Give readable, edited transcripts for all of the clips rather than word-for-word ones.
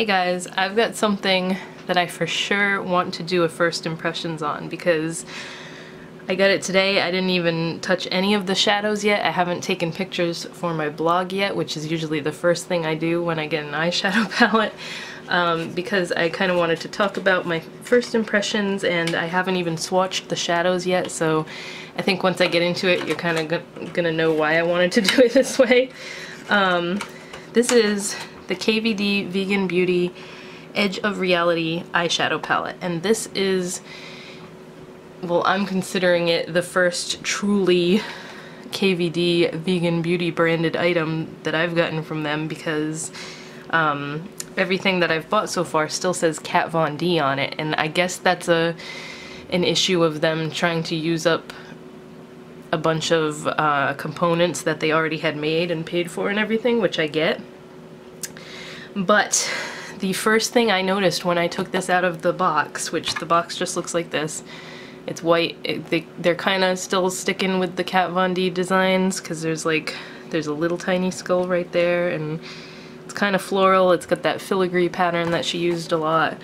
Hey guys, I've got something that I for sure want to do a first impressions on because I got it today. I didn't even touch any of the shadows yet. I haven't taken pictures for my blog yet, which is usually the first thing I do when I get an eyeshadow palette, because I kind of wanted to talk about my first impressions, and I haven't even swatched the shadows yet, so I think once I get into it you're kind of gonna know why I wanted to do it this way. This is the KVD Vegan Beauty Edge of Reality eyeshadow palette, and this is, well, I'm considering it the first truly KVD Vegan Beauty branded item that I've gotten from them, because everything that I've bought so far still says Kat Von D on it, and I guess that's an issue of them trying to use up a bunch of components that they already had made and paid for and everything, which I get. But the first thing I noticed when I took this out of the box, which the box just looks like this, it's white, they're kind of still sticking with the Kat Von D designs, because there's a little tiny skull right there, and it's kind of floral. It's got that filigree pattern that she used a lot,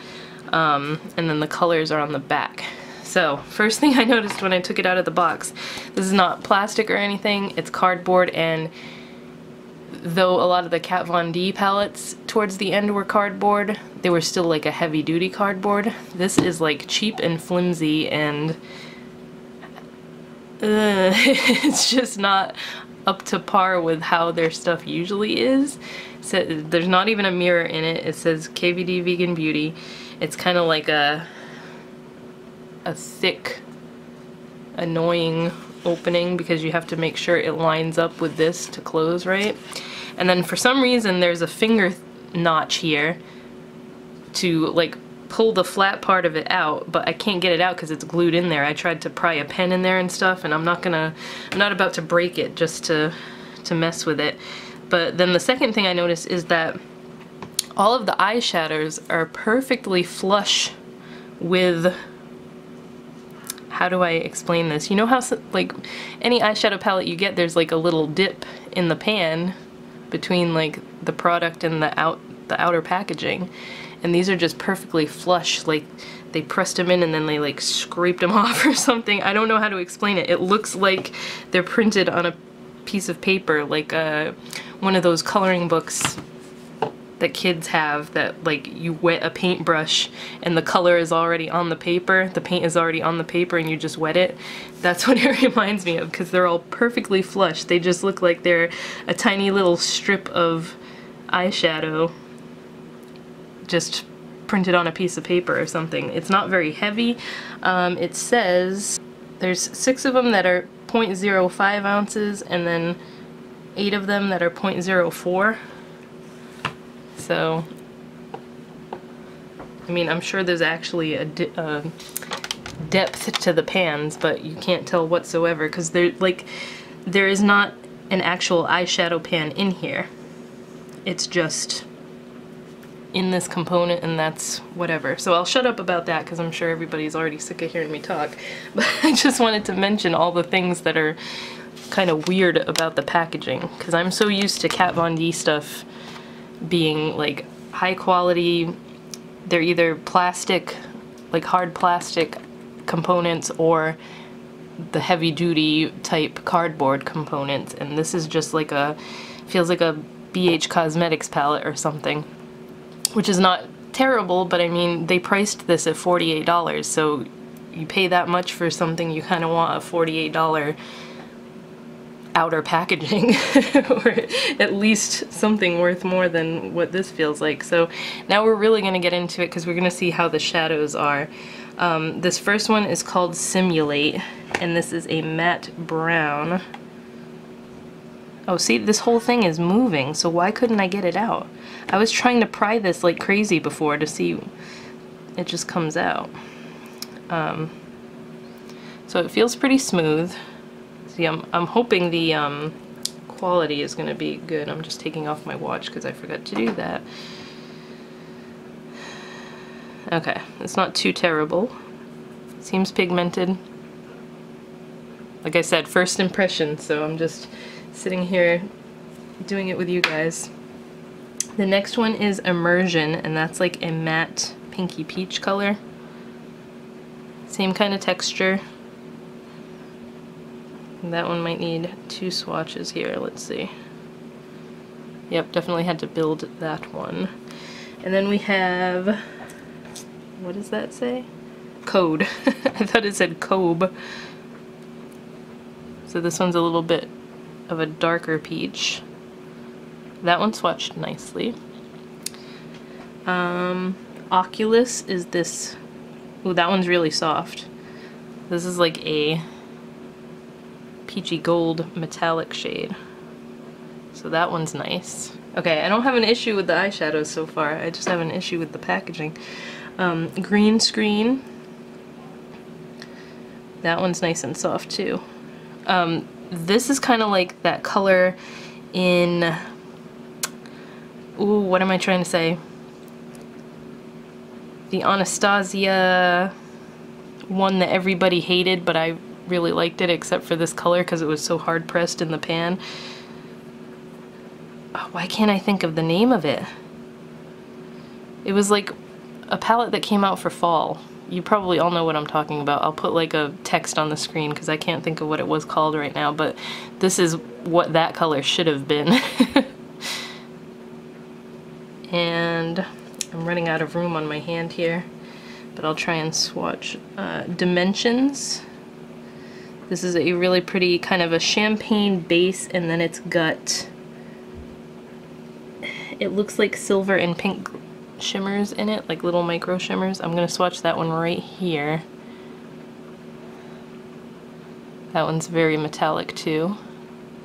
and then the colors are on the back. So first thing I noticed when I took it out of the box, this is not plastic or anything, it's cardboard, and though a lot of the Kat Von D palettes towards the end were cardboard, they were still like a heavy duty cardboard. This is like cheap and flimsy, and it's just not up to par with how their stuff usually is. So there's not even a mirror in it. It says KVD Vegan Beauty. It's kind of like a thick, annoying opening, because you have to make sure it lines up with this to close right. And then for some reason there's a finger notch here to like pull the flat part of it out, but I can't get it out because it's glued in there. I tried to pry a pen in there and stuff, and I'm not about to break it just to mess with it. But then the second thing I noticed is that all of the eyeshadows are perfectly flush with, how do I explain this? You know how like any eyeshadow palette you get, there's like a little dip in the pan between like the product and the outer packaging, and these are just perfectly flush, like they pressed them in and then they like scraped them off or something. I don't know how to explain it. It looks like they're printed on a piece of paper, like one of those coloring books that kids have, that like you wet a paintbrush and the color is already on the paper, the paint is already on the paper and you just wet it. That's what it reminds me of, because they're all perfectly flush. They just look like they're a tiny little strip of eyeshadow just printed on a piece of paper or something. It's not very heavy. It says there's 6 of them that are 0.05 ounces and then 8 of them that are 0.04. So, I mean, I'm sure there's actually a depth to the pans, but you can't tell whatsoever, because there is not an actual eyeshadow pan in here. It's just in this component, and that's whatever. So I'll shut up about that because I'm sure everybody's already sick of hearing me talk. But I just wanted to mention all the things that are kind of weird about the packaging, because I'm so used to Kat Von D stuff being like high quality. They're either plastic, like hard plastic components, or the heavy duty type cardboard components, and this is just like feels like a BH Cosmetics palette or something, which is not terrible, but I mean, they priced this at $48, so you pay that much for something, you kind of want a $48 outer packaging, or at least something worth more than what this feels like. So now we're really going to get into it, because we're going to see how the shadows are. This first one is called Simulate, and this is a matte brown. Oh, see, this whole thing is moving, so why couldn't I get it out? I was trying to pry this like crazy before to see it just comes out. So it feels pretty smooth. See, I'm hoping the quality is going to be good. I'm just taking off my watch because I forgot to do that. Okay, it's not too terrible. Seems pigmented. Like I said, first impression, so I'm just sitting here doing it with you guys. The next one is Immersion, and that's like a matte pinky peach color. Same kind of texture. That one might need 2 swatches here, let's see. Yep, definitely had to build that one. And then we have, what does that say? Code. I thought it said Cobe. So this one's a little bit of a darker peach. That one swatched nicely. Oculus is this, ooh, that one's really soft. This is like a peachy gold metallic shade. So that one's nice. Okay, I don't have an issue with the eyeshadows so far, I just have an issue with the packaging. Green Screen. That one's nice and soft too. This is kind of like that color in, ooh, what am I trying to say? The Anastasia one that everybody hated, but I really liked it except for this color because it was so hard pressed in the pan. Oh, why can't I think of the name of it? It was like a palette that came out for fall. You probably all know what I'm talking about. I'll put like a text on the screen because I can't think of what it was called right now, but this is what that color should have been. And I'm running out of room on my hand here, but I'll try and swatch. Dimensions. This is a really pretty kind of a champagne base, and then it's got, it looks like silver and pink shimmers in it, like little micro shimmers. I'm gonna swatch that one right here. That one's very metallic too.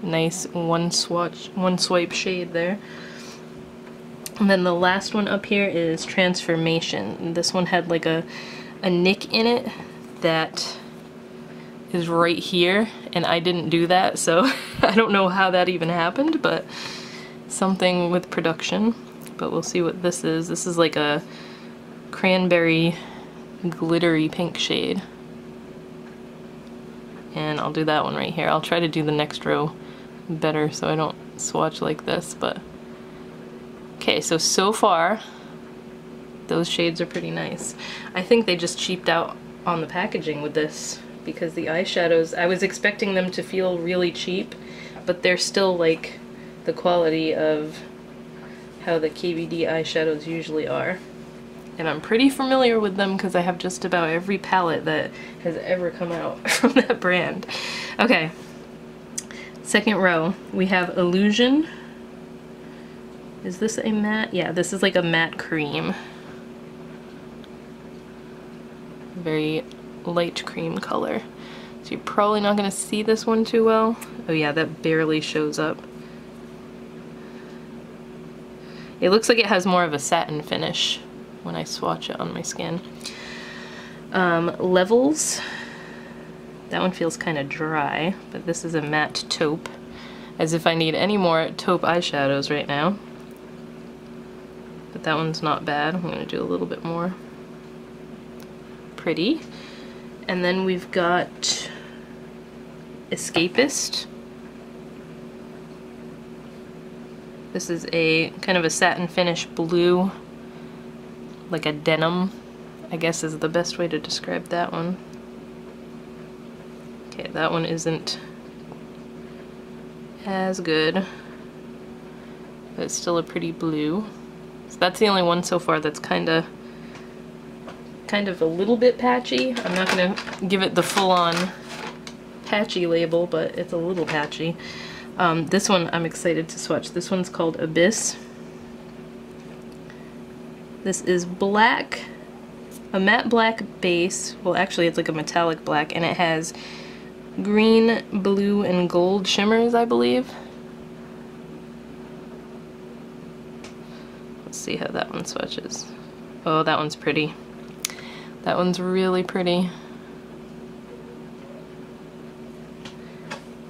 Nice one swipe shade there. And then the last one up here is Transformation. And this one had like a nick in it that is right here, and I didn't do that, so I don't know how that even happened, but something with production. But we'll see what this is. This is like a cranberry glittery pink shade. And I'll do that one right here. I'll try to do the next row better so I don't swatch like this, but okay, so far those shades are pretty nice. I think they just cheaped out on the packaging with this because the eyeshadows, I was expecting them to feel really cheap, but they're still like the quality of how the KVD eyeshadows usually are. And I'm pretty familiar with them because I have just about every palette that has ever come out from that brand. Okay, second row, we have Illusion. Is this a matte? Yeah, this is like a matte cream. Very light cream color. So you're probably not gonna see this one too well. Oh yeah, that barely shows up. It looks like it has more of a satin finish when I swatch it on my skin. Levels. That one feels kind of dry, but this is a matte taupe. As if I need any more taupe eyeshadows right now. But that one's not bad. I'm gonna do a little bit more. Pretty. And then we've got Escapist. This is a kind of a satin finish blue, like a denim, I guess is the best way to describe that one. Okay, that one isn't as good, but it's still a pretty blue. So that's the only one so far that's kind of a little bit patchy. I'm not gonna give it the full-on patchy label, but it's a little patchy. This one I'm excited to swatch. This one's called Abyss. This is black, a matte black base. Well, actually it's like a metallic black, and it has green, blue, and gold shimmers, I believe. Let's see how that one swatches. Oh, that one's pretty. That one's really pretty.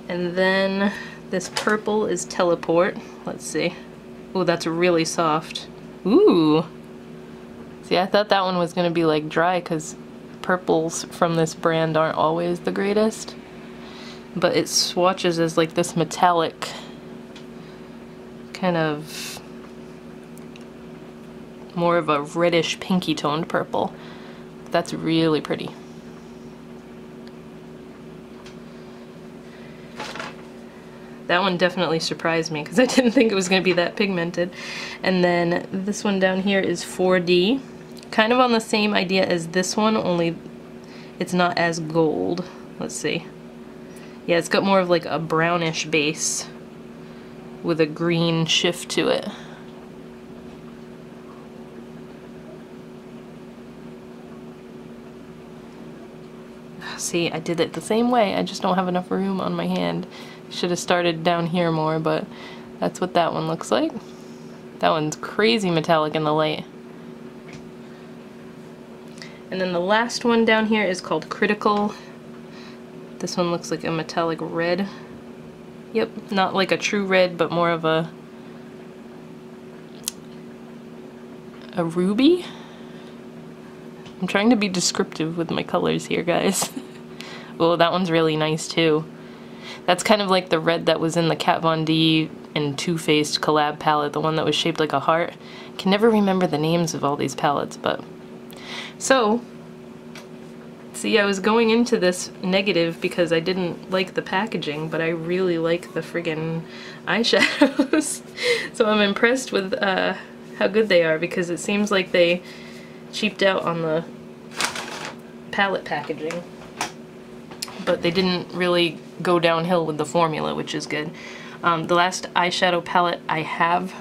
And then this purple is Teleport. Let's see. Oh, that's really soft. Ooh. See, I thought that one was gonna be like dry because purples from this brand aren't always the greatest. But it swatches as like this metallic kind of more of a reddish pinky toned purple. That's really pretty. That one definitely surprised me because I didn't think it was going to be that pigmented. And then this one down here is 4D. Kind of on the same idea as this one, only it's not as gold. Let's see. Yeah, it's got more of like a brownish base with a green shift to it. See, I did it the same way, I just don't have enough room on my hand. Should have started down here more, but that's what that one looks like. That one's crazy metallic in the light. And then the last one down here is called Critical. This one looks like a metallic red. Yep, not like a true red, but more of a ruby? I'm trying to be descriptive with my colors here, guys. Oh, that one's really nice too. That's kind of like the red that was in the Kat Von D and Too Faced collab palette, the one that was shaped like a heart. I can never remember the names of all these palettes, but... So, see, I was going into this negative because I didn't like the packaging, but I really like the friggin' eyeshadows. So I'm impressed with how good they are, because it seems like they cheaped out on the palette packaging. But they didn't really go downhill with the formula, which is good. The last eyeshadow palette I have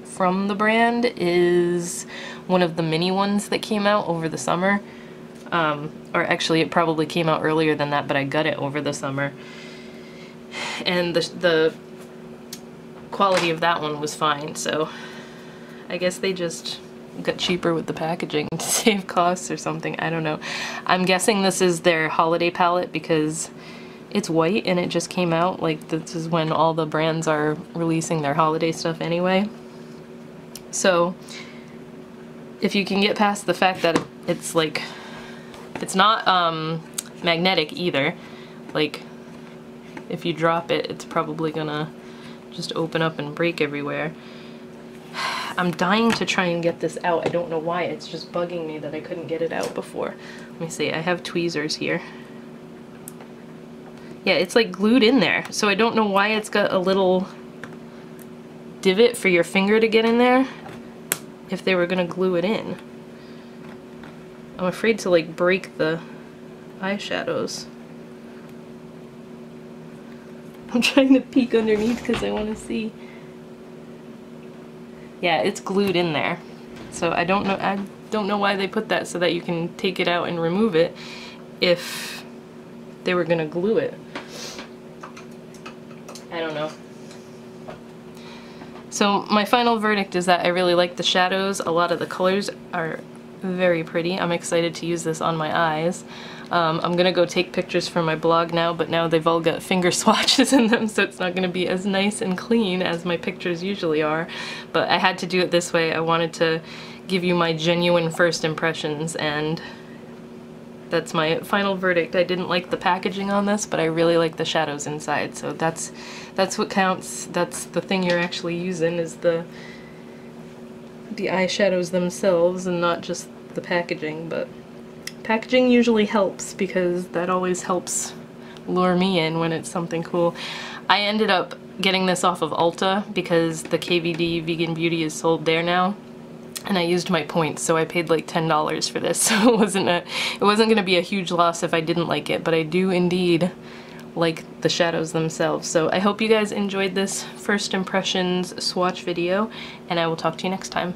from the brand is one of the mini ones that came out over the summer. Or actually, it probably came out earlier than that, but I got it over the summer. And the quality of that one was fine, so I guess they just got cheaper with the packaging to save costs or something. I don't know. I'm guessing this is their holiday palette because it's white and it just came out. Like, this is when all the brands are releasing their holiday stuff anyway. So if you can get past the fact that it's like, it's not magnetic either. Like, if you drop it, it's probably gonna just open up and break everywhere. I'm dying to try and get this out. I don't know why. It's just bugging me that I couldn't get it out before. Let me see. I have tweezers here. Yeah, it's like glued in there. So I don't know why it's got a little divot for your finger to get in there if they were gonna glue it in. I'm afraid to like break the eyeshadows. I'm trying to peek underneath because I want to see. Yeah, it's glued in there. So I don't know why they put that so that you can take it out and remove it if they were gonna glue it. I don't know. So my final verdict is that I really like the shadows. A lot of the colors are very pretty. I'm excited to use this on my eyes. I'm gonna go take pictures for my blog now, but now they've all got finger swatches in them, so it's not gonna be as nice and clean as my pictures usually are. But I had to do it this way. I wanted to give you my genuine first impressions, and that's my final verdict. I didn't like the packaging on this, but I really like the shadows inside, so that's what counts. That's the thing you're actually using, is the eyeshadows themselves and not just the packaging. But packaging usually helps because that always helps lure me in when it's something cool. I ended up getting this off of Ulta because the KVD Vegan Beauty is sold there now, and I used my points, so I paid like $10 for this. So it wasn't gonna be a huge loss if I didn't like it, but I do indeed like the shadows themselves. So I hope you guys enjoyed this first impressions swatch video, and I will talk to you next time.